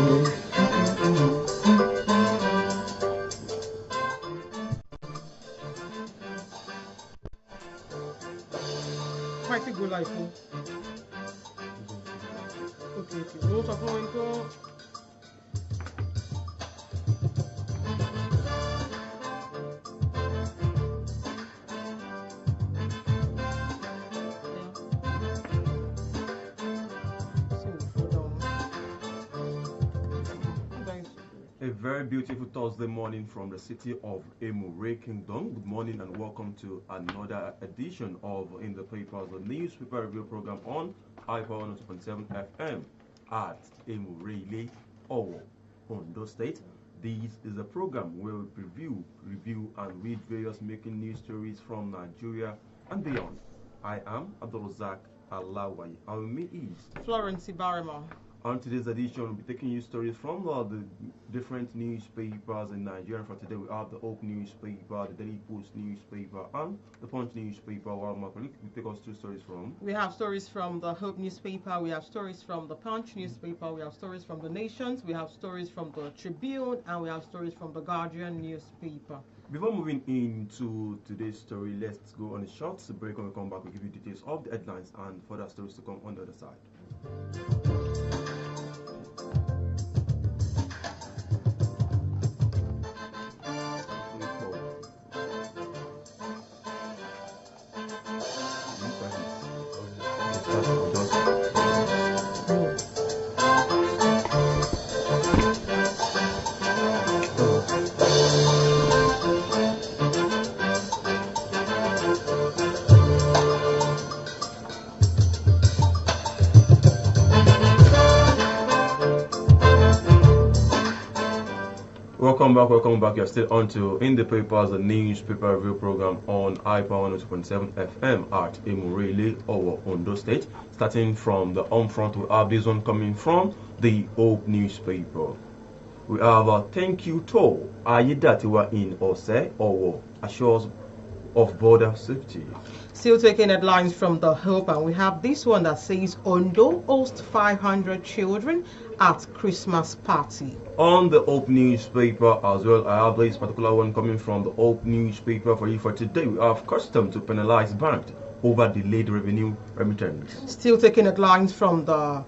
Quite a good life. Okay. Most of them A very beautiful Thursday morning from the city of Emure Kingdom. Good morning and welcome to another edition of In the Papers, the newspaper review program on iPower 102.7 FM at Emure, Ondo State. This is a program where we preview, review, and read various making news stories from Nigeria and beyond. I am Abdurasaq Alawai. Our me is Florence Abdurasaq. On today's edition, we'll be taking you stories from the different newspapers in Nigeria. For today, we have the Hope newspaper, the Daily Post newspaper, and the Punch newspaper. While my colleague will take us two stories from. We have stories from the Hope newspaper, we have stories from the Punch newspaper, we have stories from the Nations, we have stories from the Tribune, and we have stories from the Guardian newspaper. Before moving into today's story, let's go on a short break. When we come back, we'll give you details of the headlines and further stories to come on the other side. Welcome back. You're still on to In the Papers, the newspaper review program on iPower 102.7 FM at Emure, Ondo State. Starting from the home front, we have this one coming from the Hope newspaper. We have a thank you to Ayedatiwa in Ose, Owo, assures of border safety. Still taking headlines from the Hope, and we have this one that says Ondo hosts 500 children at Christmas party. On the Hope newspaper as well, I have this particular one coming from the Hope newspaper for you for today. We have custom to penalize banks over delayed revenue remittance. Still taking headlines from the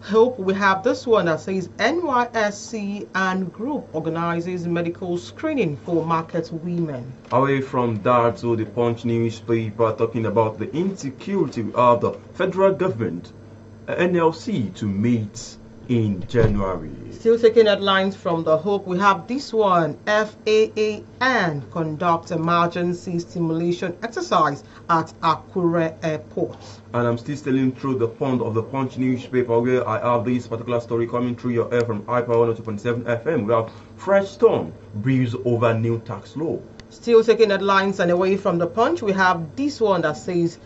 Hope, we have this one that says NYSC and group organizes medical screening for market women. Away from that to the Punch newspaper talking about the insecurity of the federal government, NLC to meet in January. Still taking headlines from the Hope, we have this one, FAAN conduct emergency stimulation exercise at Akure Airport. And I'm still sailing through the pond of the Punch newspaper where I have this particular story coming through your air from iPower 102.7 FM. We have fresh storm breeze over new tax law. Still taking headlines and away from the Punch, we have this one that says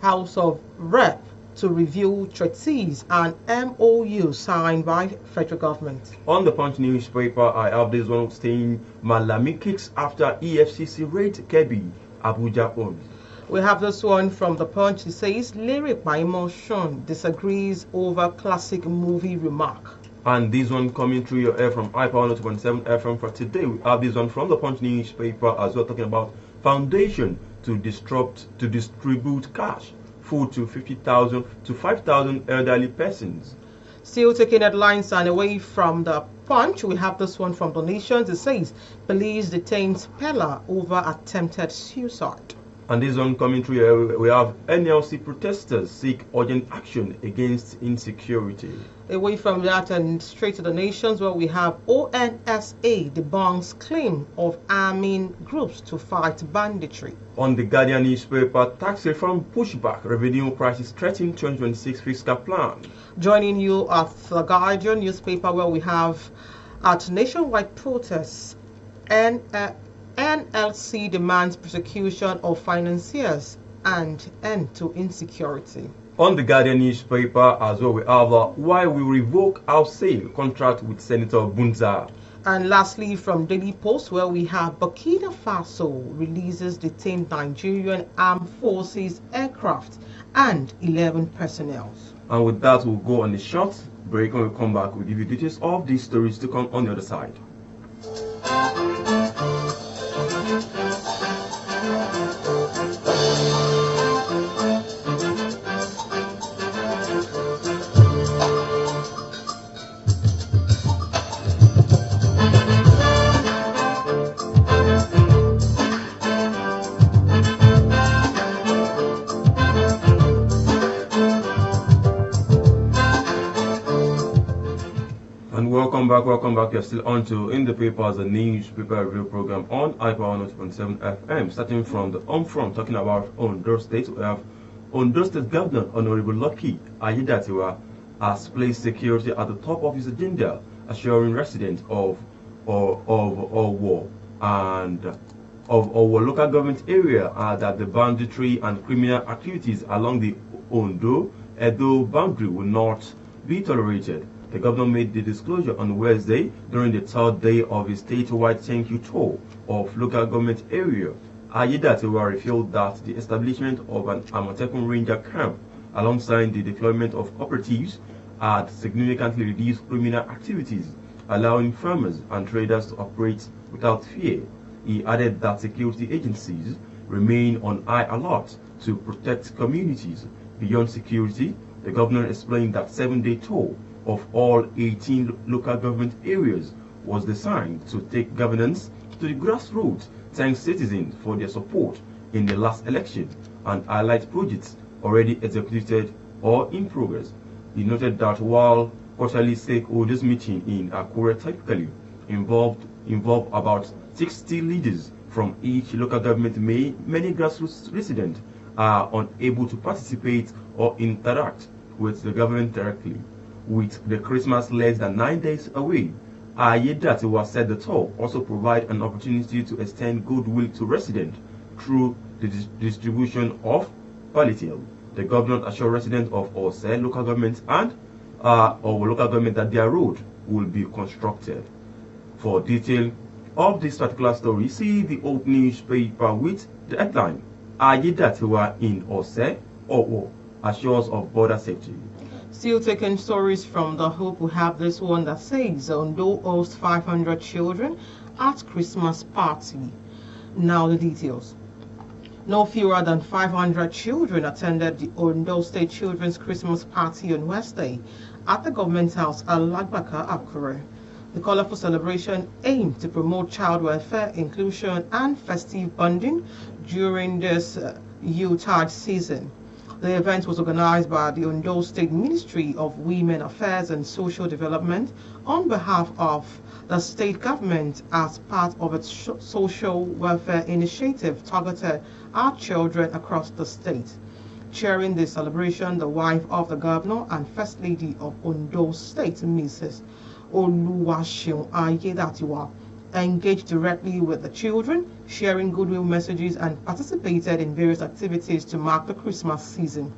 House of Rep to review treaties and MOU signed by federal government. On the Punch newspaper, I have this one saying Malami kicks after EFCC raid Kebbi, Abuja owns. We have this one from the Punch. It says lyric by emotion disagrees over classic movie remark. And this one coming through your air from iPower 2.7 FM for today. We have this one from the Punch newspaper as well, talking about foundation to distribute cash food to 50,000 to 5,000 elderly persons. Still taking headlines and away from the Punch, we have this one from the Nations. It says police detains Pella over attempted suicide. And this one coming through here, we have NLC protesters seek urgent action against insecurity. Away from that and straight to the Nations, where we have ONSA debunks claim of arming groups to fight banditry. On the Guardian newspaper, tax reform pushback, revenue prices threaten 2026 fiscal plan. Joining you at the Guardian newspaper, where we have at nationwide protests NLC demands prosecution of financiers and end to insecurity. On the Guardian newspaper as well, we have why we revoke our sale contract with Senator Bunza. And lastly, from Daily Post, where we have Burkina Faso releases detained Nigerian Armed Forces aircraft and 11 personnel. And with that, we'll go on a short break. When we come back, we'll give you details of these stories to come on the other side. Welcome back. You're still on to In the Papers, the newspaper review program on iPower 107 FM. Starting from the home front, talking about Ondo State, we have Ondo State Governor Honorable Lucky Ayedatiwa has placed security at the top of his agenda, assuring residents of Owo and of our local government area that the banditry and criminal activities along the Ondo-Edo boundary will not be tolerated. The governor made the disclosure on Wednesday during the third day of his statewide thank you tour of local government area. Ayedatiwa revealed that the establishment of an Amotekun Ranger camp alongside the deployment of operatives had significantly reduced criminal activities, allowing farmers and traders to operate without fear. He added that security agencies remain on high alert to protect communities. Beyond security, the governor explained that 7-day tour of all 18 local government areas was designed to take governance to the grassroots, thank citizens for their support in the last election and highlight projects already executed or in progress. He noted that while quarterly stakeholders meeting in Akure typically involve about 60 leaders from each local government, many grassroots residents are unable to participate or interact with the government directly. With the Christmas less than 9 days away, Ayedatiwa said the tour also provide an opportunity to extend goodwill to residents through the distribution of palliative. The governor assured residents of Ose local government and local government that their road will be constructed. For detail of this particular story, see the old newspaper with the headline Ayedatiwa in Ose Owo assures of border safety. Still taking stories from the Hope, we have this one that says Ondo hosts 500 children at Christmas party. Now the details. No fewer than 500 children attended the Ondo State Children's Christmas party on Wednesday at the Government House at Lagbaka, Akure. The colorful celebration aimed to promote child welfare, inclusion, and festive bonding during this Yuletide season. The event was organized by the Ondo State Ministry of Women Affairs and Social Development on behalf of the state government as part of its social welfare initiative targeted at children across the state. Chairing the celebration, the wife of the governor and First Lady of Ondo State, Mrs. Oluwaseun Ayedatiwa, engaged directly with the children, sharing goodwill messages and participated in various activities to mark the Christmas season.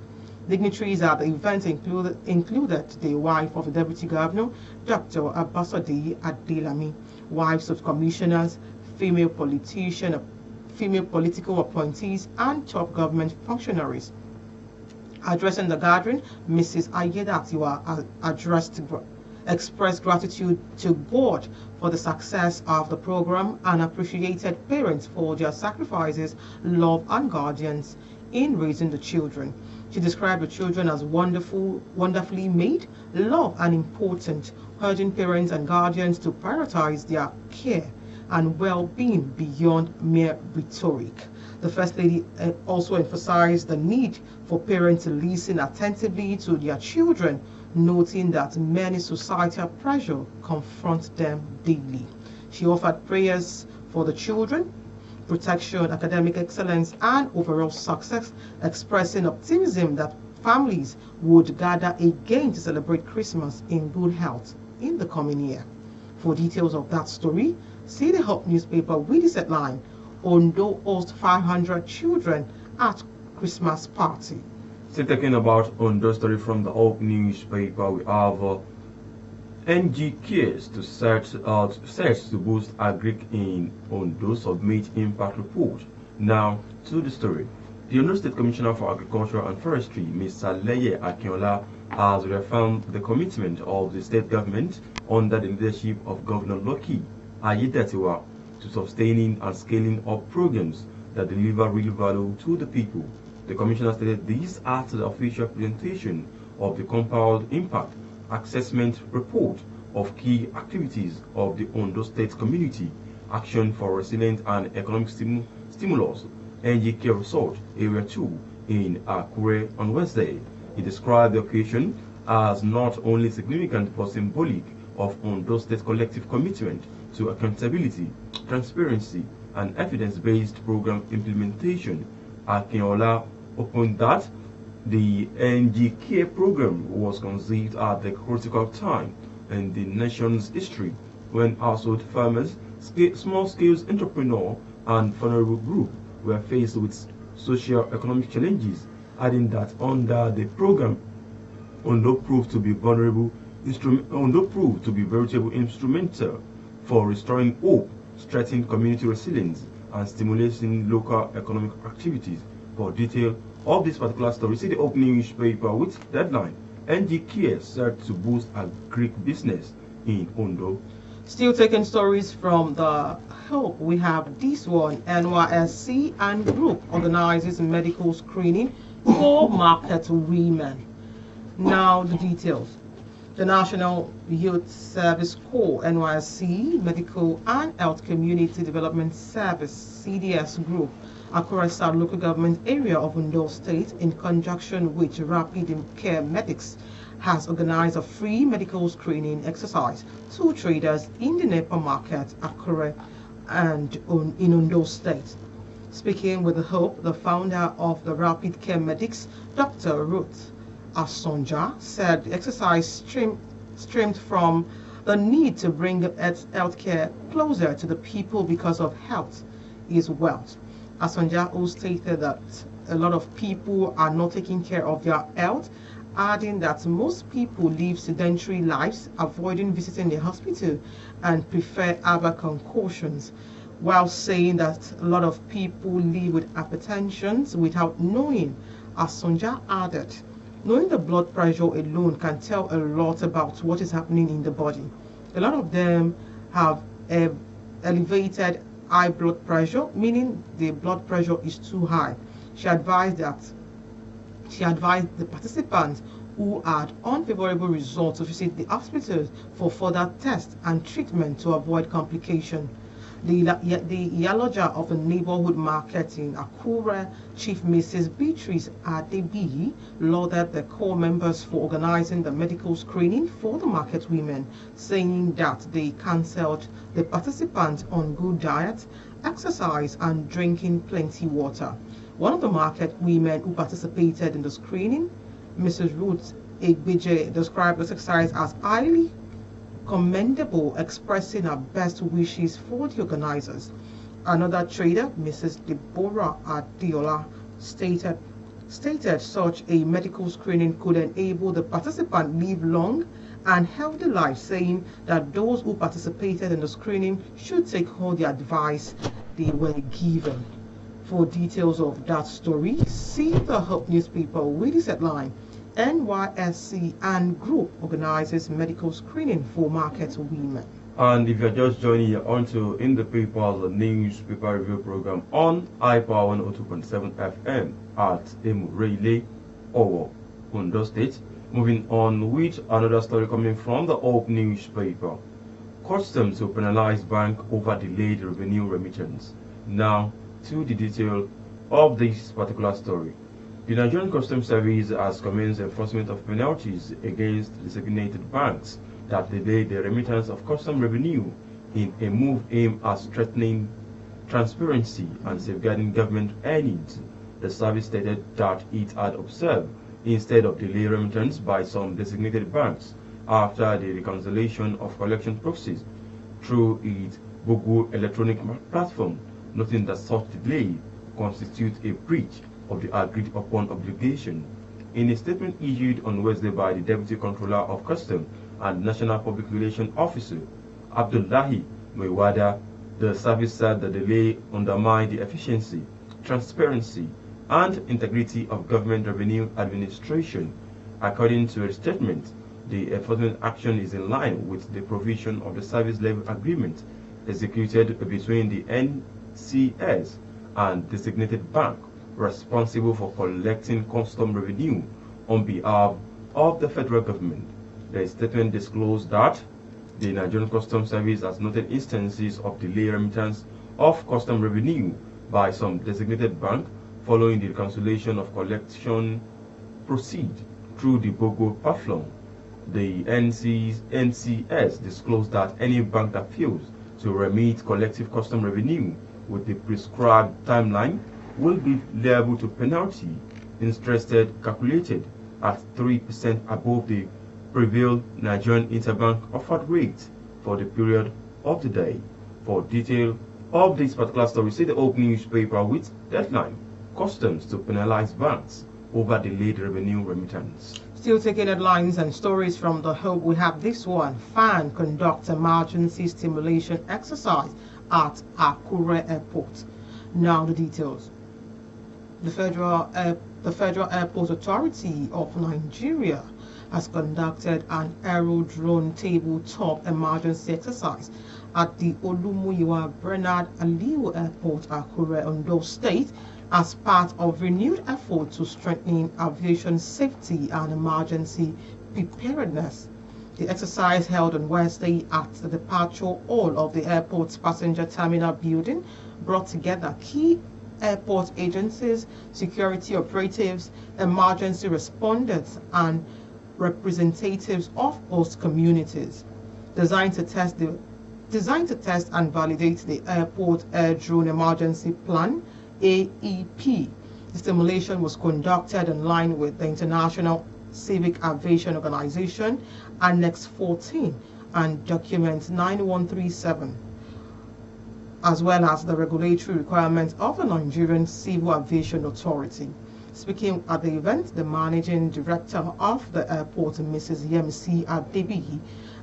Dignitaries at the event included the wife of the Deputy Governor, Dr. Abbasadi Adelami, wives of commissioners, female political appointees, and top government functionaries. Addressing the gathering, Mrs. Ayedatiwa expressed gratitude to God for the success of the program and appreciated parents for their sacrifices, love, and guardians in raising the children. She described the children as wonderfully made, loved, and important, urging parents and guardians to prioritize their care and well-being beyond mere rhetoric. The First Lady also emphasized the need for parents to listen attentively to their children, noting that many societal pressure confronts them daily. She offered prayers for the children, protection, academic excellence, and overall success, expressing optimism that families would gather again to celebrate Christmas in good health in the coming year. For details of that story, see the Hope newspaper with this headline, Ondo hosts 500 children at Christmas party. Still talking about Ondo story from the Hope newspaper, we have NG cares to search to boost agric in Ondo submit impact report. Now to the story. The Ondo State Commissioner for Agriculture and Forestry, Mr. Leye Akinola, has reaffirmed the commitment of the state government under the leadership of Governor Lucky Ayedatiwa to sustaining and scaling up programs that deliver real value to the people. The Commissioner stated this at the official presentation of the compiled impact assessment report of key activities of the Ondo State Community Action for Resilient and Economic Stimulus NGK Resort Area 2 in Akure on Wednesday. He described the occasion as not only significant but symbolic of Ondo State collective commitment to accountability, transparency, and evidence-based program implementation. Akinola opened that the NGK program was conceived at the critical time in the nation's history when household farmers, small-scale entrepreneurs, and vulnerable groups were faced with socio-economic challenges, adding that under the program, Ondo proved to be veritable instrumental for restoring hope, strengthening community resilience, and stimulating local economic activities. For detail of this particular story, see the opening newspaper with deadline: NGK set to boost agribusiness in Ondo. Still taking stories from the Hope, we have this one. NYSC and Group organizes medical screening for market women. Now the details. The National Youth Service Corps, NYSC, Medical and Health Community Development Service, CDS Group, Akure South Local Government Area of Ondo State, in conjunction with Rapid Care Medics, has organized a free medical screening exercise to traders in the NEPA market, Akure, and in Ondo State. Speaking with the Hope, the founder of the Rapid Care Medics, Dr. Ruth Asonja, said the exercise stemmed from the need to bring healthcare closer to the people because of health is wealth. Asonja also stated that a lot of people are not taking care of their health, adding that most people live sedentary lives, avoiding visiting the hospital and prefer other concoctions, while saying that a lot of people live with hypertension without knowing. Asonja added, knowing the blood pressure alone can tell a lot about what is happening in the body. A lot of them have elevated high blood pressure, meaning the blood pressure is too high. She advised the participants who had unfavorable results to visit the hospital for further tests and treatment to avoid complication. The Iyaloja of the neighborhood market in Akure, Chief Mrs. Beatrice Adebi, lauded the core members for organizing the medical screening for the market women, saying that they counseled the participants on good diet, exercise, and drinking plenty water. One of the market women who participated in the screening, Mrs. Ruth Egbeje, described this exercise as highly commendable, expressing her best wishes for the organizers. Another trader, Mrs. Deborah Adiola, stated such a medical screening could enable the participant live long and healthy lives, saying that those who participated in the screening should take all the advice they were given. For details of that story, see the Hope newspaper with this headline: NYSC and Group organizes medical screening for market women. And if you're just joining, you're onto In the Papers, the newspaper review program on iPower 102.7 FM at Emurele, Owo, Ondo State. Moving on with another story coming from the Hope newspaper. Customs to penalize bank over delayed revenue remittance. Now to the detail of this particular story. The Nigerian Customs Service has commenced enforcement of penalties against designated banks that delay the remittance of custom revenue in a move aimed at strengthening transparency and safeguarding government earnings. The service stated that it had observed instead of delay remittance by some designated banks after the reconciliation of collection processes through its Google electronic platform, noting that such delay constitutes a breach of the agreed upon obligation. In a statement issued on Wednesday by the Deputy Controller of Customs and National Public Relations Officer, Abdullahi Mewada, the service said the delay undermined the efficiency, transparency, and integrity of government revenue administration. According to a statement, the enforcement action is in line with the provision of the service level agreement executed between the NCS and designated bank responsible for collecting custom revenue on behalf of the federal government. The statement disclosed that the Nigerian Customs Service has noted instances of delayed remittance of custom revenue by some designated bank following the cancellation of collection proceed through the BOGO platform. The NCS disclosed that any bank that fails to remit collective custom revenue with the prescribed timeline will be liable to penalty, interest calculated at 3% above the prevailed Nigerian interbank offered rate for the period of the day. For detail of this particular story, see the opening newspaper with deadline: customs to penalize banks over delayed revenue remittance. Still taking headlines and stories from the Hope, we have this one. FAN conducts emergency stimulation exercise at Akure Airport. Now the details. The Federal Airport Authority of Nigeria has conducted an aerodrome tabletop emergency exercise at the Olumuyiwa Bernard Aliyu Airport, Akure, Ondo State, as part of renewed effort to strengthen aviation safety and emergency preparedness. The exercise held on Wednesday at the departure hall of the airport's passenger terminal building brought together key airport agencies, security operatives, emergency responders, and representatives of host communities, designed to test and validate the airport air drone emergency plan (AEP). The stimulation was conducted in line with the International Civic Aviation Organization Annex 14 and Document 9137, as well as the regulatory requirements of the Nigerian Civil Aviation Authority. Speaking at the event, the managing director of the airport, Mrs. Yemisi Adebiyi,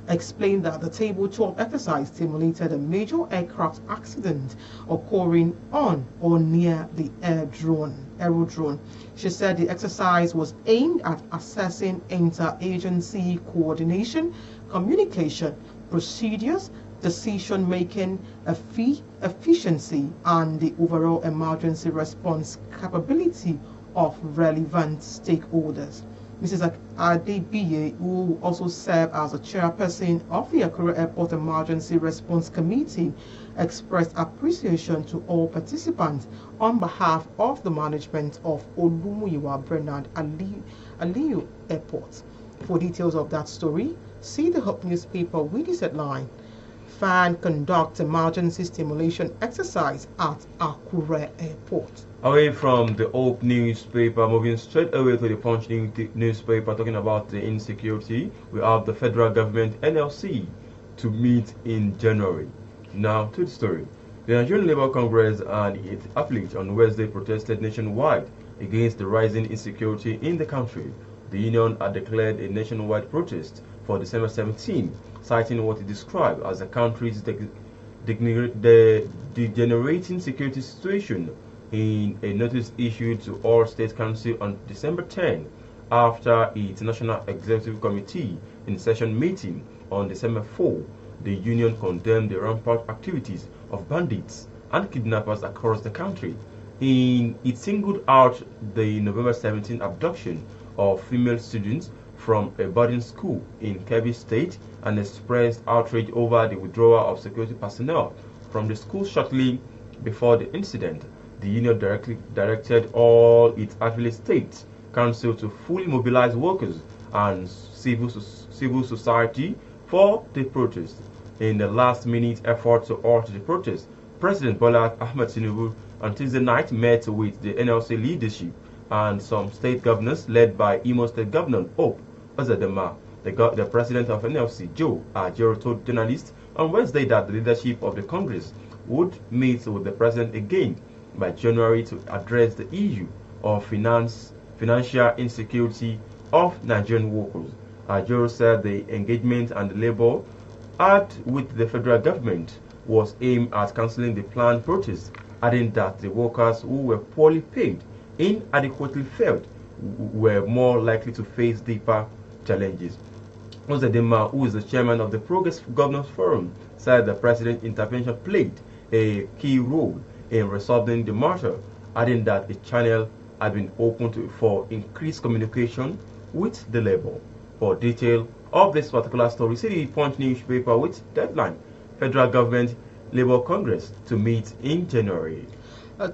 explained that the tabletop exercise simulated a major aircraft accident occurring on or near the aerodrome. She said the exercise was aimed at assessing interagency coordination, communication, procedures, decision-making, efficiency, and the overall emergency response capability of relevant stakeholders. Mrs. Adebiyi, who also served as a chairperson of the Akure Airport Emergency Response Committee, expressed appreciation to all participants on behalf of the management of Olumuyiwa Bernard Aliyu Airport. For details of that story, see the Hope newspaper with this headline: FAN conducts emergency stimulation exercise at Akure Airport. Away from the Hope newspaper, moving straight away to the Punch newspaper, talking about the insecurity, we have the federal government NLC to meet in January. Now to the story. The Nigerian Labour Congress and its affiliates on Wednesday protested nationwide against the rising insecurity in the country. The union had declared a nationwide protest for December 17, citing what it described as the country's degenerating security situation in a notice issued to all state councils on December 10 after its National Executive Committee in session meeting on December 4. The union condemned the rampant activities of bandits and kidnappers across the country. It singled out the November 17 abduction of female students from a boarding school in Kebbi State and expressed outrage over the withdrawal of security personnel from the school shortly before the incident. The union directed all its affiliate states council to fully mobilize workers and civil society for the protest. In the last-minute effort to halt the protest, President Bola Ahmed Tinubu on Tuesday night met with the NLC leadership and some state governors led by Imo State Governor Hope Uzodinma. The president of NLC, Joe Ajero, told journalists on Wednesday that the leadership of the Congress would meet with the president again by January to address the issue of financial insecurity of Nigerian workers. Ajero said the engagement and the labor had with the federal government was aimed at cancelling the planned protest, adding that the workers who were poorly paid inadequately felt were more likely to face deeper challenges. Uzedinma, who is the chairman of the Progress Governors Forum, said the president's intervention played a key role in resolving the matter, adding that a channel had been opened for increased communication with the labor. For detail of this particular story, see the Punch newspaper with deadline: Federal Government Labour Congress to meet in January.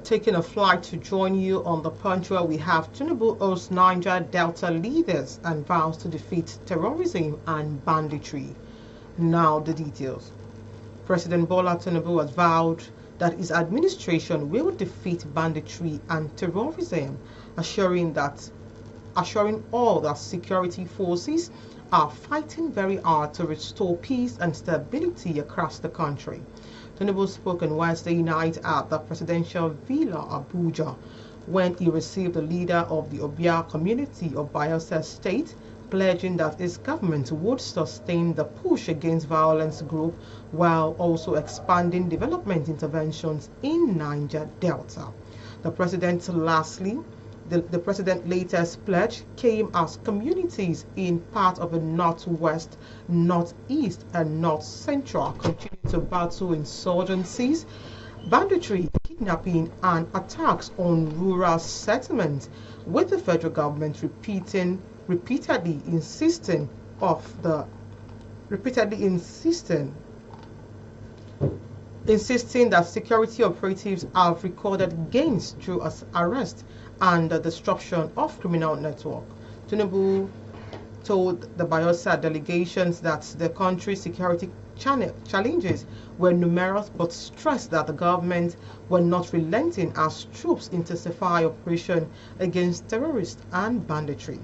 Taking a flight to join you on the Punch, where we have Tinubu hosts Niger Delta leaders and vows to defeat terrorism and banditry. Now the details. President Bola Tinubu has vowed that his administration will defeat banditry and terrorism, assuring all that security forces are fighting very hard to restore peace and stability across the country. Tinubu spoke on Wednesday night at the Presidential Villa, Abuja, when he received the leader of the Obia community of Bayelsa State, pledging that his government would sustain the push against violence group while also expanding development interventions in Niger Delta. The president The president's latest pledge came as communities in part of the northwest, northeast, and north central continue to battle insurgencies, banditry, kidnapping, and attacks on rural settlements, with the federal government repeatedly insisting that security operatives have recorded gains through arrest and the disruption of criminal network. Tinubu told the Bayelsa delegations that the country's security challenges were numerous, but stressed that the government were not relenting as troops intensify operation against terrorists and banditry.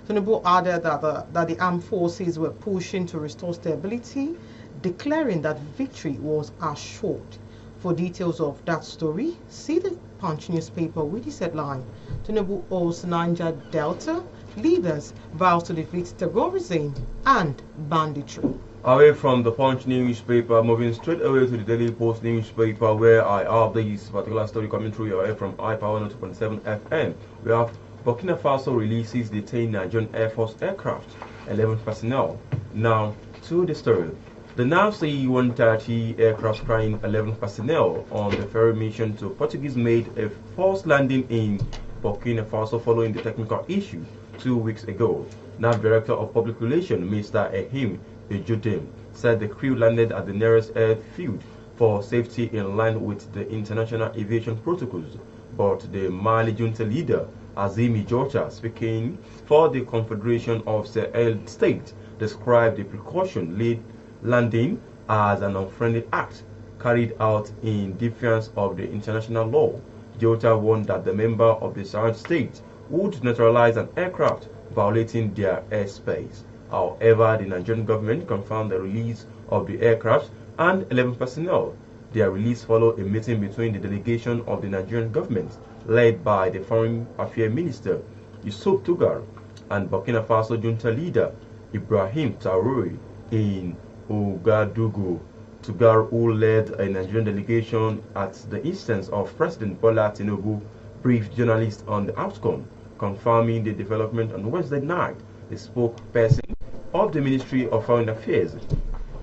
Tinubu added that the armed forces were pushing to restore stability, declaring that victory was assured. For details of that story, see the Punch newspaper with this headline: Tinubu owes Niger Delta leaders vows to defeat terrorism and banditry. Away from the Punch newspaper, moving straight away to the Daily Post newspaper, where I have this particular story coming through your way from iPower 2.7 FM. We have Burkina Faso releases detained Nigerian Air Force aircraft, 11 personnel. Now to the story. The now C-130 aircraft carrying 11 personnel on the ferry mission to Portuguese made a forced landing in Burkina Faso following the technical issue 2 weeks ago. Now Director of Public Relations, Mr. Ehim Ejudim, said the crew landed at the nearest airfield for safety in line with the international aviation protocols. But the Mali junta leader, Azimi Georgia, speaking for the Confederation of Sahel States, described the precaution-led landing as an unfriendly act carried out in defiance of the international law. Jota warned that the member of the Sahel state would neutralize an aircraft violating their airspace. However, the Nigerian government confirmed the release of the aircraft and 11 personnel. Their release followed a meeting between the delegation of the Nigerian government, led by the Foreign Affairs Minister Yusuf Tugar, and Burkina Faso junta leader Ibrahim Traoré in Ouagadougou. Tugar, who led a Nigerian delegation at the instance of President Bola Tinubu, briefed journalists on the outcome, confirming the development on Wednesday night. The spokesperson of the Ministry of Foreign Affairs,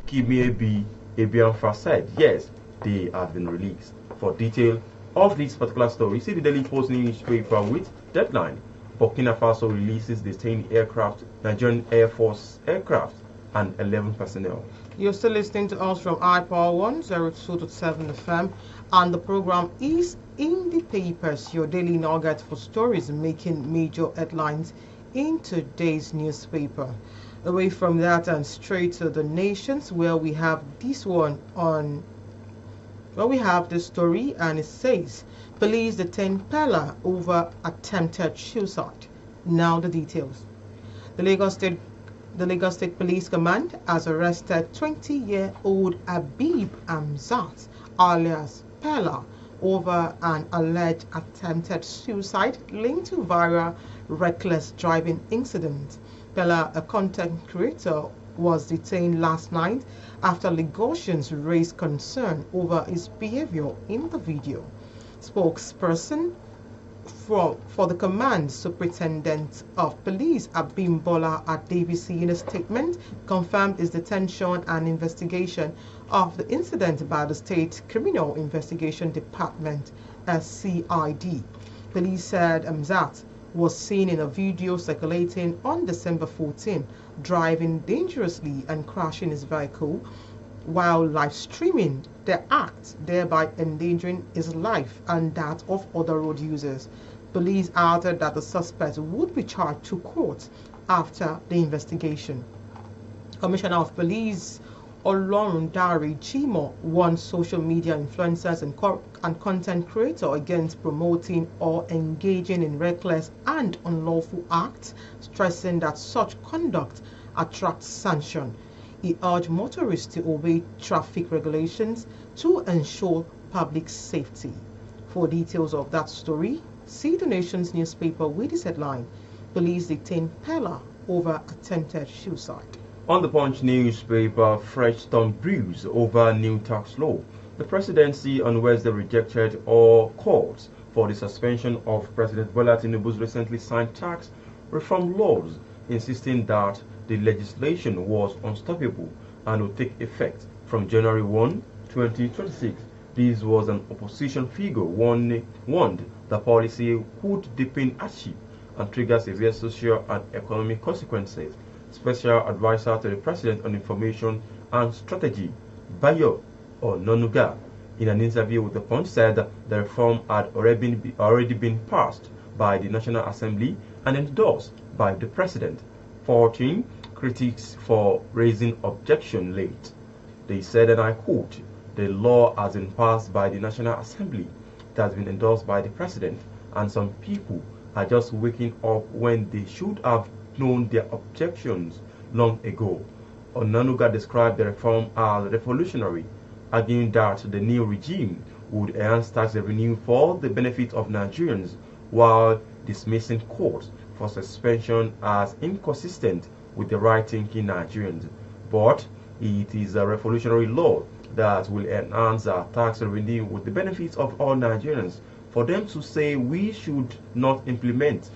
Kimiebi Ebianfa, said, yes, they have been released. For detail of this particular story, see the Daily Post newspaper with deadline: Burkina Faso releases detained aircraft, Nigerian Air Force aircraft, and 11 personnel. You're still listening to us from iPower 102.7 FM, and the program is In the Papers, your daily nugget for stories making major headlines in today's newspaper. Away from that and straight to the nations, where we have this one on, where we have the story, and it says, police detain Pella over attempted suicide. Now the details. The Lagos State Police Command has arrested 20-year-old Habib Amzat, alias Pella, over an alleged attempted suicide linked to viral reckless driving incident. Pella, a content creator, was detained last night after Lagosians raised concern over his behavior in the video. Spokesperson for the command superintendent of police Abimbola Adebisi in a statement confirmed his detention and investigation of the incident by the State Criminal Investigation Department (SCID). Police said Amzat was seen in a video circulating on December 14 driving dangerously and crashing his vehicle while live streaming the act, thereby endangering his life and that of other road users. Police added that the suspect would be charged to court after the investigation. Commissioner of Police Olorundare Chimo warned social media influencers and content creators against promoting or engaging in reckless and unlawful acts, stressing that such conduct attracts sanction. He urged motorists to obey traffic regulations to ensure public safety. For details of that story, see the Nation's newspaper with this headline: Police detain Pella over attempted suicide. On the Punch newspaper, fresh storm brews over new tax law. The presidency on Wednesday rejected all calls for the suspension of President Bola Tinubu's recently signed tax reform laws, insisting that the legislation was unstoppable and would take effect from January 1, 2026. This was an opposition figure warned the policy would deepen hardship and trigger severe social and economic consequences. Special Advisor to the President on Information and Strategy, Bayo Ononuga, in an interview with The Punch, said the reform had already been passed by the National Assembly and endorsed by the President, faulting critics for raising objection late. They said, and I quote, "The law has been passed by the National Assembly, it has been endorsed by the President, and some people are just waking up when they should have known their objections long ago." Onanuga described the reform as revolutionary, arguing that the new regime would enhance tax revenue for the benefit of Nigerians, while dismissing calls for suspension as inconsistent with the right-thinking Nigerians. But it is a revolutionary law that will enhance our tax revenue with the benefits of all Nigerians. For them to say we should not implement,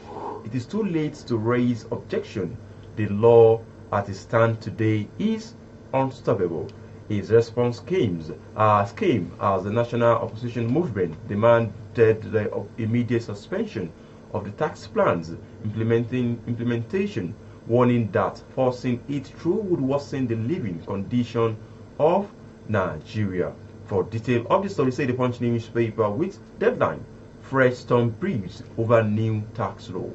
it is too late to raise objection. The law as it stands today is unstoppable. His response came as the national opposition movement demanded the immediate suspension of the tax plans implementation, warning that forcing it through would worsen the living condition of Nigeria. For detail of the story, say The Punch newspaper with deadline: fresh storm breeze over new tax law.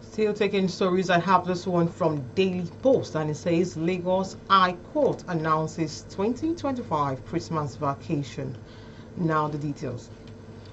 Still taking stories, I have this one from Daily Post, and it says Lagos High Court announces 2025 Christmas vacation. Now the details.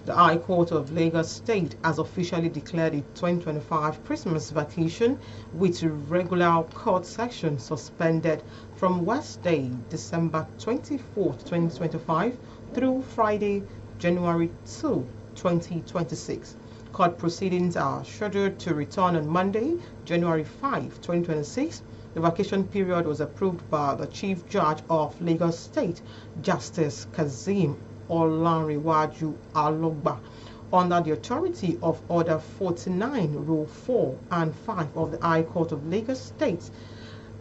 The High Court of Lagos State has officially declared a 2025 Christmas vacation with regular court sessions suspended from Wednesday, December 24, 2025 through Friday, January 2, 2026. Court proceedings are scheduled to return on Monday, January 5, 2026. The vacation period was approved by the Chief Judge of Lagos State, Justice Kazeem Olanrewaju Alogba, under the authority of Order 49, Rule 4 and 5 of the High Court of Lagos State,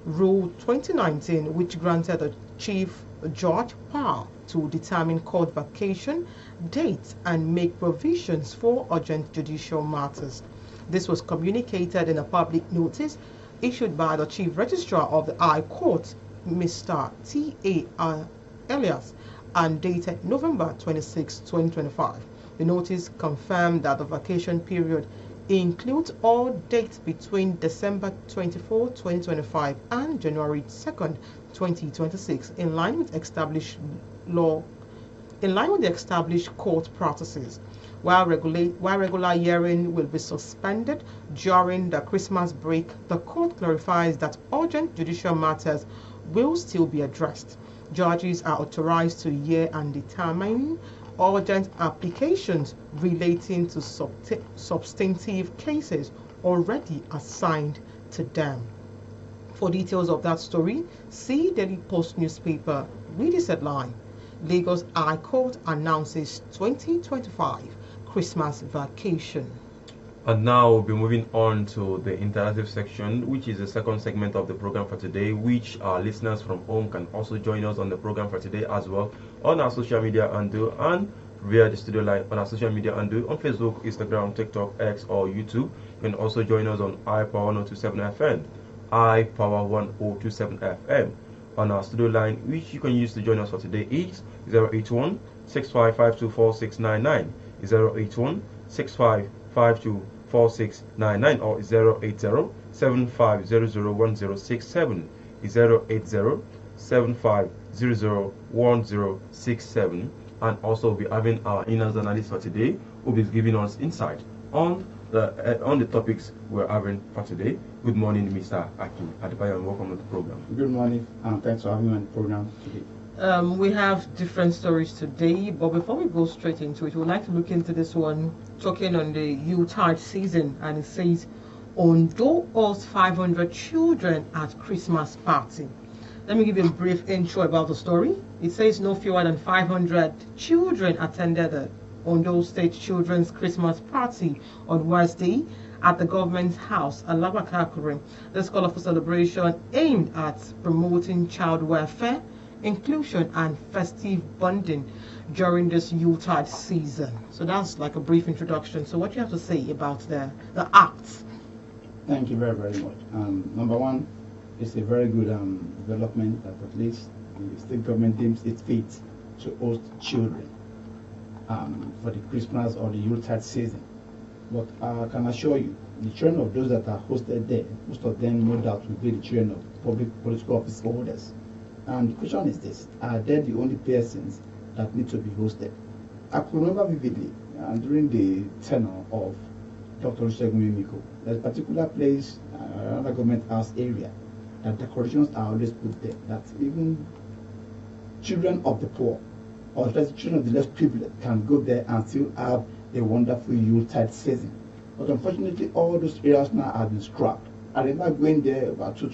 Rule 2019, which granted the Chief Judge power to determine court vacation dates and make provisions for urgent judicial matters. This was communicated in a public notice issued by the Chief Registrar of the High Court, Mr. T.A. Elias, and dated November 26, 2025. The notice confirmed that the vacation period includes all dates between December 24, 2025 and January 2, 2026, in line with established law, in line with the established court practices. While regular hearing will be suspended during the Christmas break, the court clarifies that urgent judicial matters will still be addressed. Judges are authorized to hear and determine urgent applications relating to substantive cases already assigned to them. For details of that story, see Daily Post newspaper with this headline: Lagos High Court announces 2025 Christmas vacation. And now we'll be moving on to the interactive section, which is the second segment of the program for today, which our listeners from home can also join us on the program for today as well on our social media handle and via the studio line on our social media handle on Facebook, Instagram, TikTok, X, or YouTube. You can also join us on iPower 1027 FM, iPower 1027 FM. On our studio line, which you can use to join us for today, is 081 65524699, 081 65524699, or 080 75001067, 080 75001067. And also we'll be having our in-house analyst for today, who will be giving us insight on the topics we're having for today. Good morning, Mr. Aki Adebayo, and welcome to the program. Good morning, and thanks for having me on the program today. We have different stories today, but before we go straight into it, we'd like to look into this one, talking on the Yuletide season, and it says, Ondo hosts 500 children at Christmas party. Let me give you a brief intro about the story. It says no fewer than 500 children attended the Ondo State Children's Christmas party on Wednesday at the government's house, Alabakakure. This colorful celebration aimed at promoting child welfare, inclusion, and festive bonding during this Yuletide season. So that's like a brief introduction. So what do you have to say about the acts? Thank you very, very much. Number one, it's a very good development that at least the state government deems it fit to host children for the Christmas or the Yuletide season. But I can assure you, the children of those that are hosted there, most of them no doubt will be the children of public political office holders. And the question is this: are they the only persons that need to be hosted? I could remember vividly during the tenure of Dr. Mimiko, there's a particular place around the government house area that decorations are always put there, that even children of the poor or children of the less privileged can go there and still have a wonderful Yuletide season. But unfortunately, all those areas now have been scrapped. I remember going there about two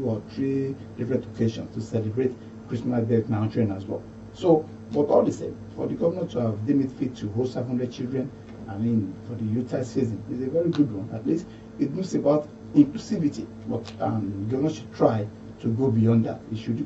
or three different occasions to celebrate Christmas Day with my own children as well. So, but all the same, for the governor to have deemed it fit to host 500 children, I mean, for the Yuletide season, is a very good one. At least it moves about inclusivity, but the governor should try to go beyond that. It should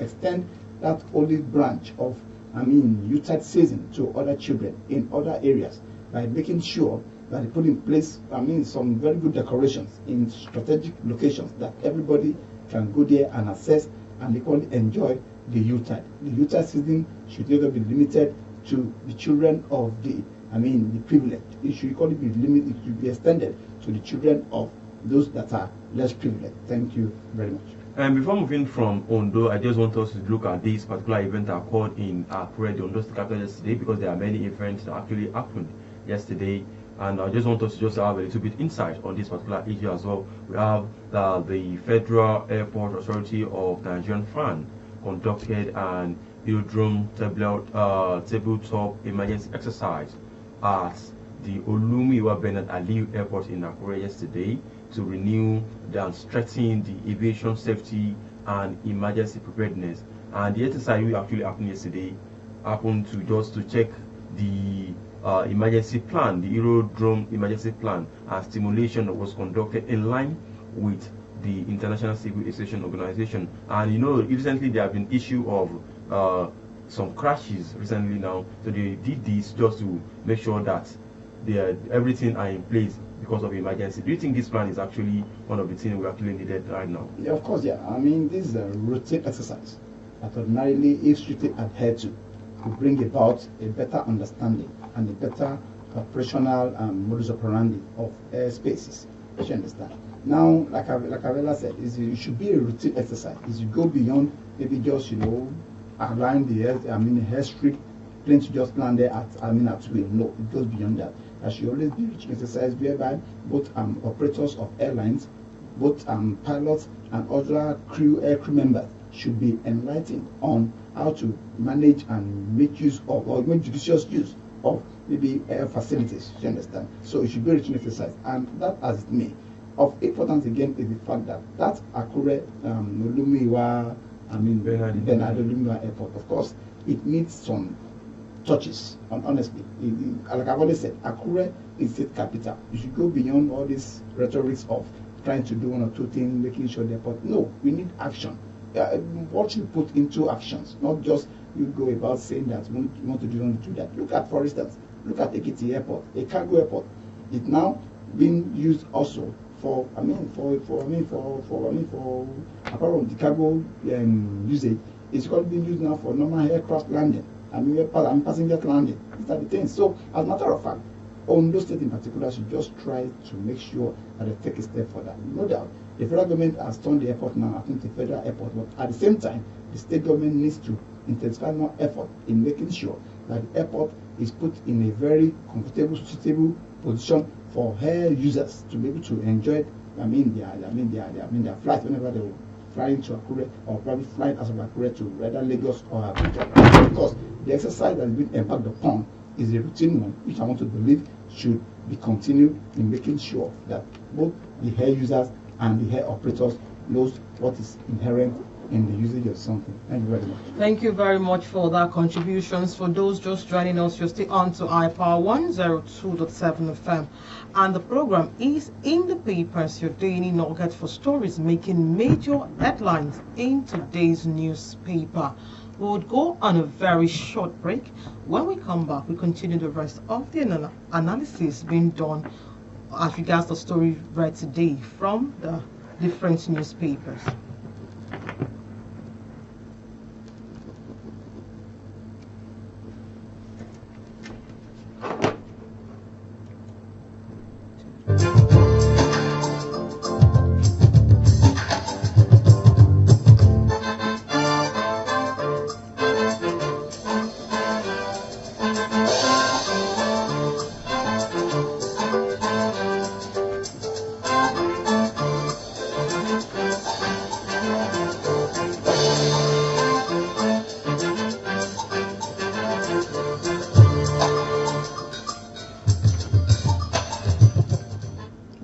extend that olive branch of, Yuletide season to other children in other areas by making sure that they put in place, some very good decorations in strategic locations that everybody can go there and access and equally enjoy the Yuletide. The Yuletide season should never be limited to the children of the privileged. It should equally be limited, it should be extended to the children of those that are less privileged. Thank you very much. And before moving from Ondo, I just want us to look at this particular event that occurred in Akure, the Ondo State capital, yesterday, because there are many events that actually happened yesterday. And I just want us to just have a little bit insight on this particular issue as well. We have the Federal Airport Authority of Nigerian FAN conducted an aerodrome tabletop emergency exercise at the Olumiwa Bernard Aliyu Airport in Akure yesterday to renew and strengthen the aviation safety and emergency preparedness. And the exercise which actually happened yesterday happened to check the emergency plan, the aerodrome emergency plan, and stimulation that was conducted in line with the International Civil Aviation Organization. And recently there have been issue of some crashes recently now, so they did this just to make sure that everything are in place because of emergency. Do you think this plan is actually one of the things we actually needed right now? Yeah, of course, yeah. This is a routine exercise that ordinarily, if strictly adhered to, could bring about a better understanding and a better operational modus operandi of airspaces. You understand? Now, like Avela said, it should be a routine exercise. Is you go beyond maybe just align the airstrip, plane to just land there at will. No, it goes beyond that. There should always be routine exercise whereby both operators of airlines, both pilots and other air crew members should be enlightened on how to manage and make use of or make judicious use of maybe air facilities. You understand? So it should be a routine exercise, and that as it may. Of importance again is the fact that Akure Olumiwa Bernard Olumiwa Airport, of course, it needs some touches. Honestly, like I've always said, Akure is state capital. You should go beyond all these rhetorics of trying to do one or two things, making sure they're put. No, we need action. What you put into actions, not just you go about saying that you want to do that. Look at, for instance, look at Ekiti Airport, a cargo airport. It's now being used also for apart from the cargo usage, it's called being used now for normal aircraft landing. Passenger landing. These are the things. So, as a matter of fact, Ondo State in particular should just try to make sure that they take a step further. No doubt, the federal government has turned the airport now, I think, the federal airport, but at the same time, the state government needs to intensify more effort in making sure that the airport is put in a very comfortable, suitable position for air users to be able to enjoy their flight whenever they flying to Akure, or probably flying out of Akure to either Lagos or Abuja. Because the exercise that has been embarked upon is a routine one, which I want to believe should be continued in making sure that both the air users and the air operators knows what is inherent in the usage of something. Thank you very much. Thank you very much for that contributions. For those just joining us, you're still on to iPower 102.7 FM. And the program is In the Papers, your daily nugget for stories making major headlines in today's newspaper. We would go on a very short break. When we come back, we continue the rest of the analysis being done as regards the story read today from the different newspapers.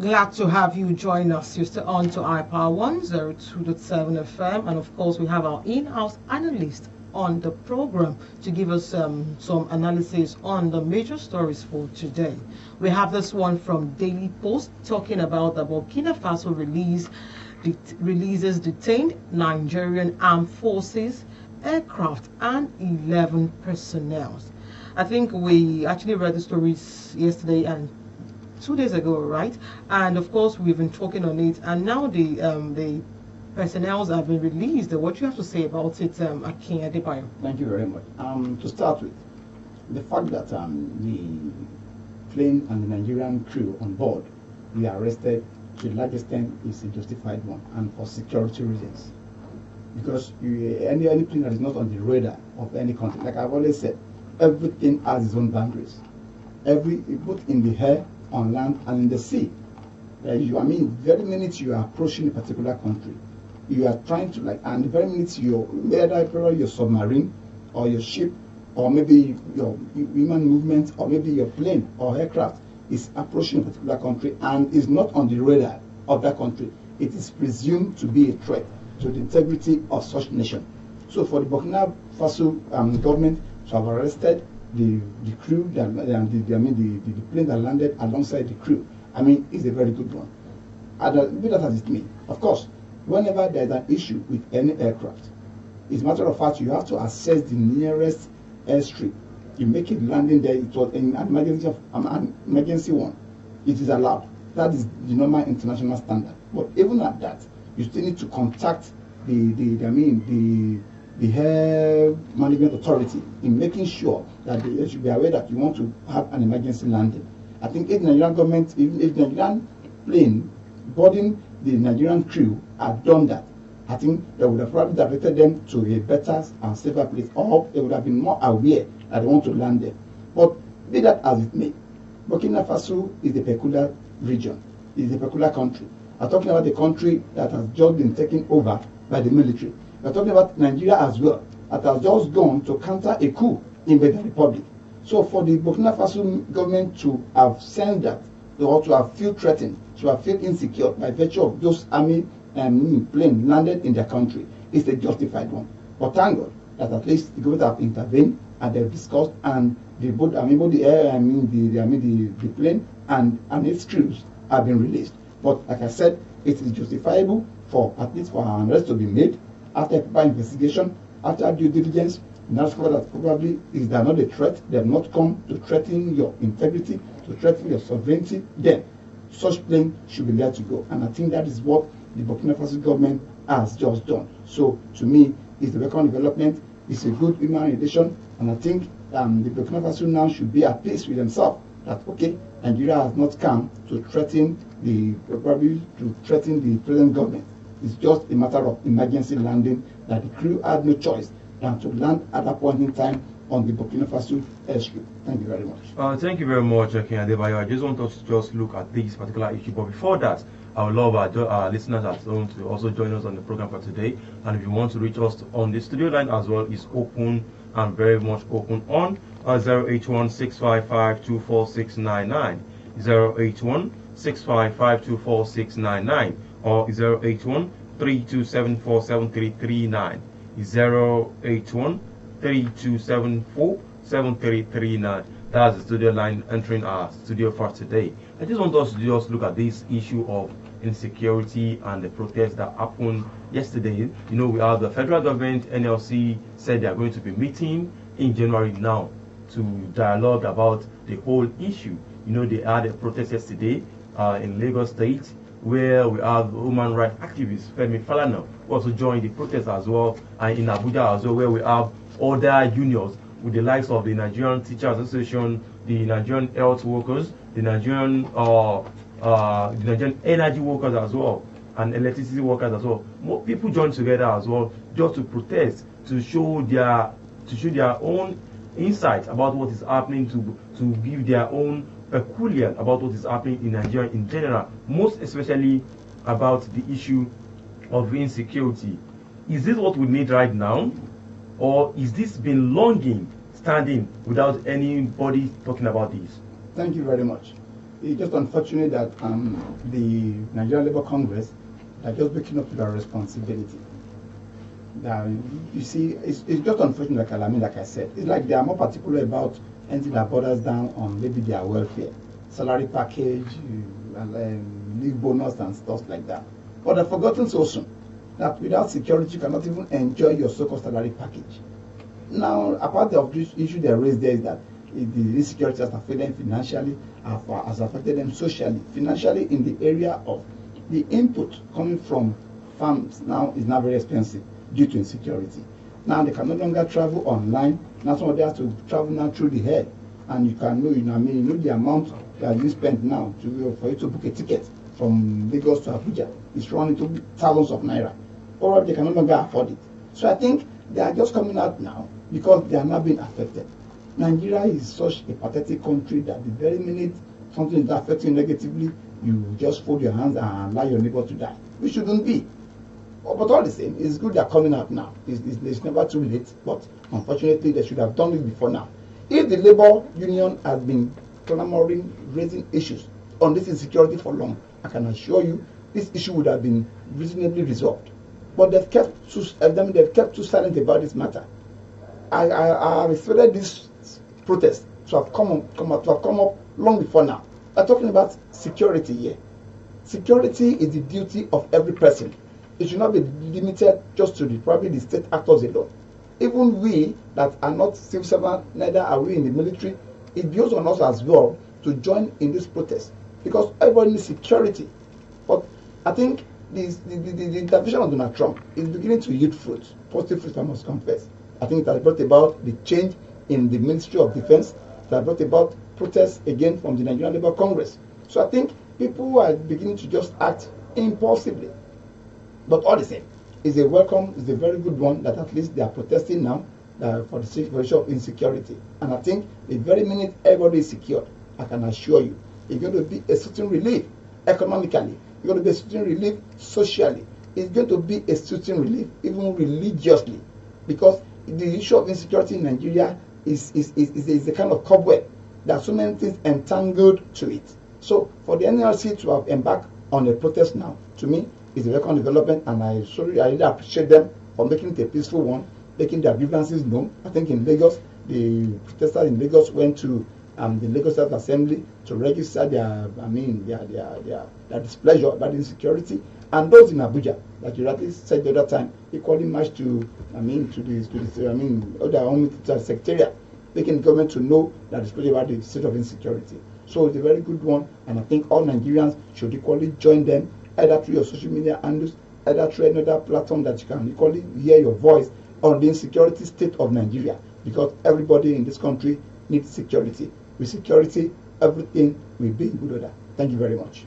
Glad to have you join us. You're still on to iPower 102.7 FM, and of course we have our in-house analyst on the program to give us some analysis on the major stories for today. We have this one from Daily Post talking about the Burkina Faso releases detained Nigerian Armed Forces aircraft and 11 personnel. I think we actually read the stories yesterday and 2 days ago, right? And of course we've been talking on it, and now the personnel have been released. What do you have to say about it, Akin Adebayo? Thank you very much. To start with, the fact that the plane and the Nigerian crew on board were arrested to a large extent is a justified one, and for security reasons. Because any plane that is not on the radar of any country, like I've always said, everything has its own boundaries. Both in the air, on land, and in the sea. Very minute you are approaching a particular country, you are trying to and the very minute whether your submarine or your ship or maybe your human movement or maybe your plane or aircraft is approaching a particular country and is not on the radar of that country, it is presumed to be a threat to the integrity of such nation. So for the Burkina Faso government to have arrested the crew, the plane that landed alongside the crew, is a very good one. And be that as it may, of course, whenever there is an issue with any aircraft, as a matter of fact, you have to assess the nearest airstrip. You make it landing there. It was an emergency one. It is allowed. That is the normal international standard. But even at that, you still need to contact the air management authority in making sure that they should be aware that you want to have an emergency landing. I think if the Nigerian government, even if the Nigerian plane boarding the Nigerian crew had done that, I think they would have probably directed them to a better and safer place, or they would have been more aware that they want to land there. But be that as it may, Burkina Faso is a peculiar region, it is a peculiar country. I'm talking about the country that has just been taken over by the military. We're talking about Nigeria as well, that has just gone to counter a coup in the Republic. So for the Burkina Faso government to have sent that, or to have feel threatened, to have feel insecure by virtue of those army plane landed in their country, is a justified one. But thank God, that at least the government have intervened and they've discussed, and the both both the air, the plane and its crews have been released. But like I said, it is justifiable for at least for an arrest to be made after a proper investigation, after due diligence. Now that probably is there not a threat, they have not come to threaten your integrity, to threaten your sovereignty, then such plane should be let to go. And I think that is what the Burkina Faso government has just done. So to me, it's a welcome development, it's a good human relation, and I think the Burkina Faso now should be at peace with themselves that okay, Nigeria has not come to threaten the present government. It's just a matter of emergency landing that the crew had no choice than to land at that point in time on the Burkina Faso airstrip. Thank you very much. Thank you very much, King Adebayo. I just want us to just look at this particular issue. But before that, I would love our listeners at home to also join us on the program for today. And if you want to reach us on the studio line as well, is open and very much open on 081-655-24699, 081-655-24699, or 081-3274-7339, 081-3274-7339. That's the studio line entering our studio for today. I just want us to just look at this issue of insecurity and the protests that happened yesterday. You know, we have the federal government, NLC, said they are going to be meeting in January now to dialogue about the whole issue. You know, they had a protest yesterday in Lagos State, where we have human rights activist Femi Falana who also joined the protest as well, and in Abuja as well, where we have other unions with the likes of the Nigerian Teachers Association, the Nigerian Health Workers, the Nigerian energy workers as well, and electricity workers as well. More people joined together as well just to protest, to show their own insight about what is happening, to give their own peculiar about what is happening in Nigeria in general, most especially about the issue of insecurity. Is this what we need right now, or is this been longing standing without anybody talking about this? Thank you very much. It's just unfortunate that the Nigerian Labour Congress are just waking up to their responsibility. You see, it's just unfortunate, like I said. It's like they are more particular about anything that borders down on maybe their welfare, salary package, leave bonus and stuff like that. But they've forgotten so soon that without security, you cannot even enjoy your so-called salary package. Now, apart of this issue they raised there is that the insecurity has affected them financially, has affected them socially. Financially, in the area of the input coming from farms now is now very expensive due to insecurity. Now they can no longer travel online. Now somebody has to travel now through the air, and you can know, you know the amount that you spend now for you to book a ticket from Lagos to Abuja. It's running to thousands of naira, or they can no longer afford it. So I think they are just coming out now because they are not being affected. Nigeria is such a pathetic country that the very minute something is affecting you negatively, you just fold your hands and allow your neighbor to die. We shouldn't be. But all the same, it's good they're coming out now. It's never too late, but unfortunately they should have done it before now. If the labor union has been clamoring, raising issues on this insecurity for long, I can assure you this issue would have been reasonably resolved. But they've kept too silent about this matter. I expected this protest to have come up long before now. I'm talking about security here. Security is the duty of every person. It should not be limited just to probably the state actors alone. Even we that are not civil servants, neither are we in the military, it builds on us as well to join in this protest because everybody needs security. But I think the intervention of Donald Trump is beginning to yield fruit, positive fruit, I must confess. I think it has brought about the change in the Ministry of Defense, that brought about protests again from the Nigerian Labour Congress. So I think people are beginning to just act impulsively. But all the same, it's a very good one that at least they are protesting now for the situation of insecurity. And I think the very minute everybody is secured, I can assure you, it's going to be a certain relief economically. It's going to be a certain relief socially. It's going to be a certain relief even religiously. Because the issue of insecurity in Nigeria is a kind of cobweb. There are so many things entangled to it. So for the NLC to have embarked on a protest now, to me, is a welcome development, and I really appreciate them for making it a peaceful one. making their grievances known. I think in Lagos, the protesters in Lagos went to the Lagos State Assembly to register their displeasure about insecurity. And those in Abuja, like you rightly said the other time, equally marched to the secretariat, making the government to know that displeasure about the state of insecurity. So it's a very good one, and I think all Nigerians should equally join them, either through your social media handles, either through another platform that you can equally hear your voice on the insecurity state of Nigeria, because everybody in this country needs security. With security, everything will be in good order. Thank you very much.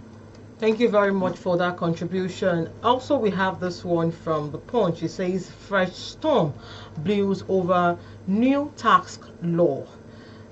Thank you very much for that contribution. Also, we have this one from The Punch. It says, fresh storm brews over new tax law.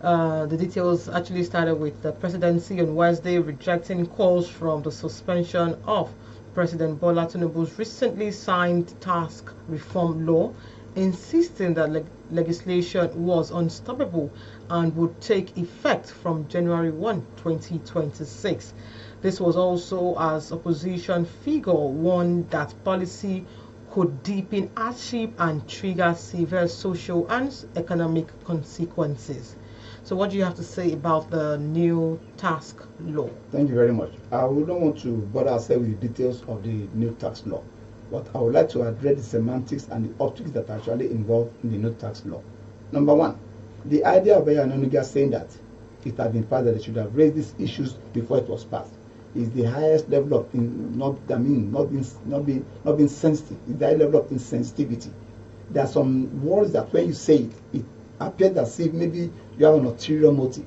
The details actually started with the presidency on Wednesday rejecting calls from the suspension of President Bola Tinubu's recently signed tax reform law, insisting that legislation was unstoppable and would take effect from January 1, 2026. This was also as opposition figure warned that policy could deepen hardship and trigger severe social and economic consequences. So what do you have to say about the new tax law? Thank you very much. I would not want to bother ourselves with the details of the new tax law, but I would like to address the semantics and the optics that are actually involved in the new tax law. Number one, the idea of Anoniga saying that it had been passed that they should have raised these issues before it was passed is the highest level of not being sensitive. It's the high level of insensitivity. There are some words that when you say it, it appears as if maybe you have an ulterior motive.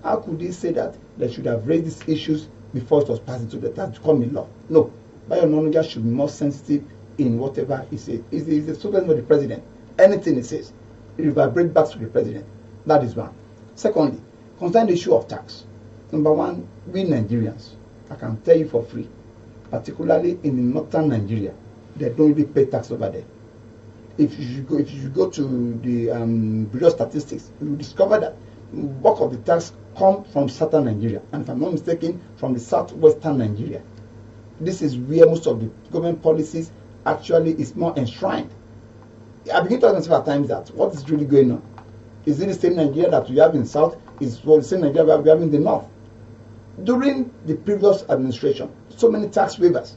How could they say that they should have raised these issues before it was passed into the tax to come in law? No. Bayo Onanuga should be more sensitive in whatever he says. He's the spokesman of the president. Anything he says, it will vibrate back to the president. That is one. Secondly, concerning the issue of tax. Number one, we Nigerians, I can tell you for free, particularly in northern Nigeria, they don't really pay tax over there. If you go to the Bureau of Statistics, you will discover that bulk of the tax come from southern Nigeria, and if I'm not mistaken, from the southwestern Nigeria. This is where most of the government policies actually is more enshrined. I begin to ask myself at times that what is really going on? Is it the same Nigeria that we have in south? Is it the same Nigeria we have in the north? During the previous administration, so many tax waivers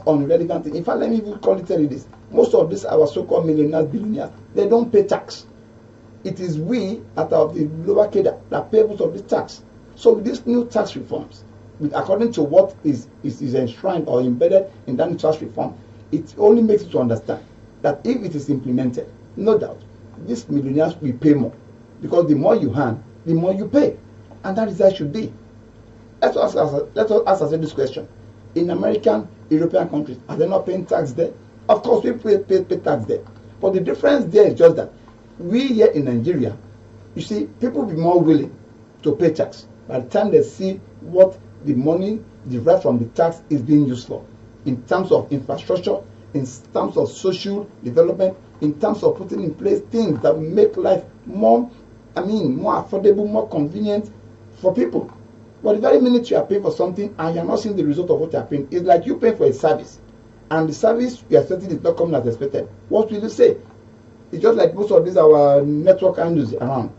on relevant things. In fact, let me even tell you this. Most of these our so-called millionaires, billionaires, they don't pay tax. It is we at the lower cadre that pay most of this tax. So with these new tax reforms, according to what is enshrined or embedded in that new tax reform, it only makes you to understand that if it is implemented, no doubt, these millionaires will pay more. Because the more you earn, the more you pay. And that is how it should be. Let us ask this question. In American, European countries, are they not paying tax there? Of course, we pay tax there. But the difference there is just that we here in Nigeria, you see, people will be more willing to pay tax by the time they see what the money derived from the tax is being used for, in terms of infrastructure, in terms of social development, in terms of putting in place things that will make life more affordable, more convenient for people. But the very minute you are paying for something and you are not seeing the result of what you are paying, it's like you pay for a service, and the service you are expecting is not coming as expected. What will you say? It's just like most of these our network handles around.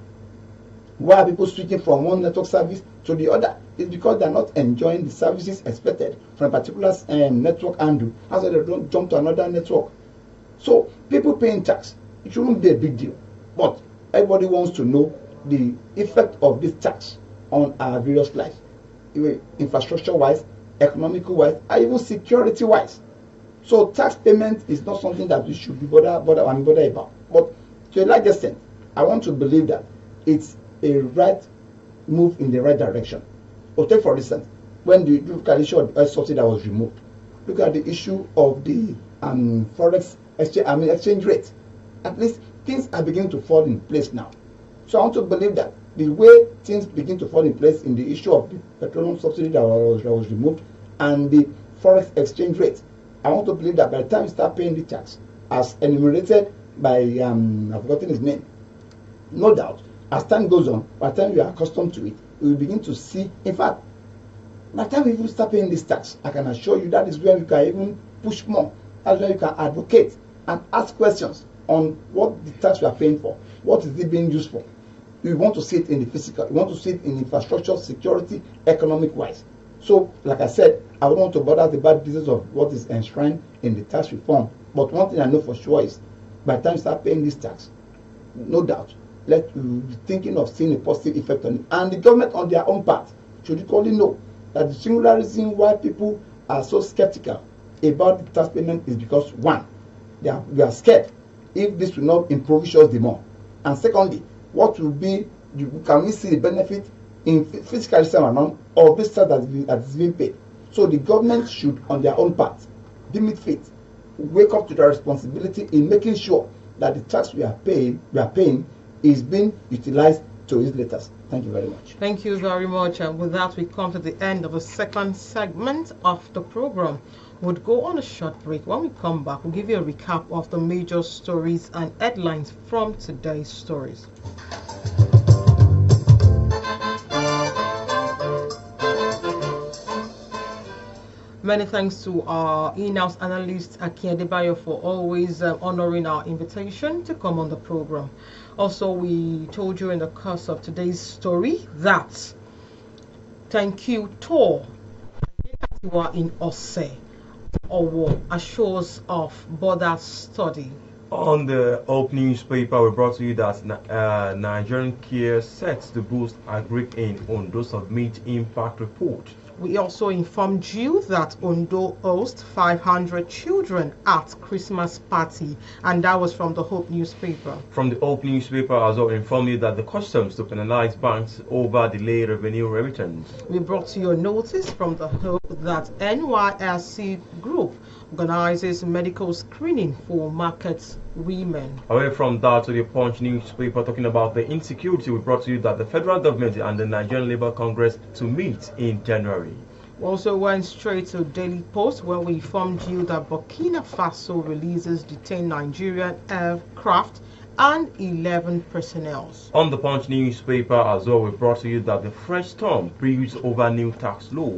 Why are people switching from one network service to the other? It's because they're not enjoying the services expected from a particular network handle. That's why they don't jump to another network. So people paying tax, it shouldn't be a big deal. But everybody wants to know the effect of this tax on our various lives, infrastructure-wise, economical-wise, and even security-wise. So tax payment is not something that we should be bothered about. But to a large extent, I want to believe that it's a right move in the right direction. Or take for instance, when you look at the issue of the oil subsidy that was removed, look at the issue of the forex exchange rate. At least things are beginning to fall in place now. So I want to believe that the way things begin to fall in place in the issue of the petroleum subsidy that was removed and the forex exchange rate, I want to believe that by the time you start paying the tax, as enumerated by I've forgotten his name, no doubt, as time goes on, by the time you are accustomed to it, you will begin to see. In fact, by the time you start paying this tax, I can assure you that is where you can even push more. That's where you can advocate and ask questions on what the tax we are paying for. What is it being used for? We want to see it in the physical, we want to see it in infrastructure, security, economic wise. So, like I said, I don't want to bother the bad details of what is enshrined in the tax reform. But one thing I know for sure is, by the time you start paying this tax, no doubt, let you be thinking of seeing a positive effect on it. And the government on their own part should equally know that the singular reason why people are so skeptical about the tax payment is because, one, they are scared if this will not improve us the more. And secondly, what will be, can we see the benefit in fiscal amount of this tax that is being paid? So the government should, on their own part, deem it fit, wake up to their responsibility in making sure that the tax we are paying is being utilized to its latest. Thank you very much. Thank you very much. And with that, we come to the end of the second segment of the program. We'll go on a short break. When we come back, we'll give you a recap of the major stories and headlines from today's stories. Many thanks to our in-house analyst Aki Adebayo for always honoring our invitation to come on the program. Also, we told you in the course of today's story that thank you Tor you are in Ose or assures of border study. On the opening newspaper, we brought to you that Nigerian care sets to boost agri in Ondo submit impact report. We also informed you that Ondo hosts 500 children at Christmas party, and that was from the Hope newspaper. From the Hope newspaper, as well, informed you that the customs to penalize banks over delayed revenue remittance. We brought to you a notice from the Hope that NYSC Group organizes medical screening for market women. Away from that to the Punch newspaper talking about the insecurity, we brought to you that the federal government and the Nigerian Labour Congress to meet in January. We also went straight to Daily Post where we informed you that Burkina Faso releases detained Nigerian aircraft and 11 personnel. On the Punch newspaper as well, we brought to you that the fresh storm brews over new tax law.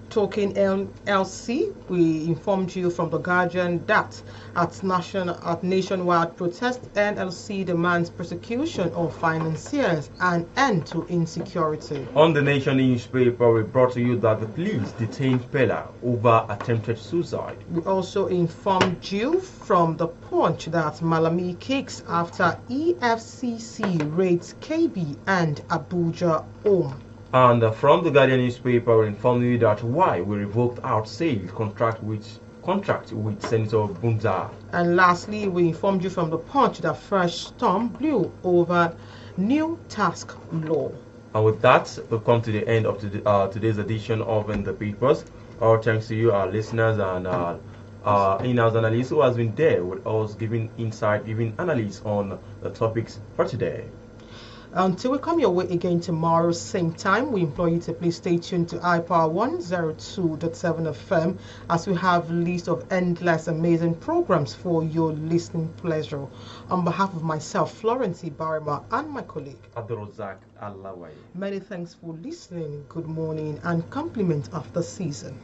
Talking LC, we informed you from the Guardian that at nationwide protest, NLC demands prosecution of financiers and end to insecurity. On the Nation newspaper, we brought to you that the police detained Pella over attempted suicide. We also informed you from the Punch that Malami kicks after EFCC raids KB and Abuja home. And from the Guardian newspaper, we informed you that why we revoked our sale contract with Senator Bunza. And lastly, we informed you from the Punch that fresh storm blew over new tax law. And with that, we've come to the end of today's edition of In the Papers. All thanks to you, our listeners, and in-house analyst who has been there with us, giving insight, giving analysis on the topics for today. Until we come your way again tomorrow, same time, we implore you to please stay tuned to iPower 102.7 FM as we have a list of endless amazing programs for your listening pleasure. On behalf of myself, Florence Abdurasaq, and my colleague, Abdurasaq Alawai. many thanks for listening. Good morning and compliment of the season.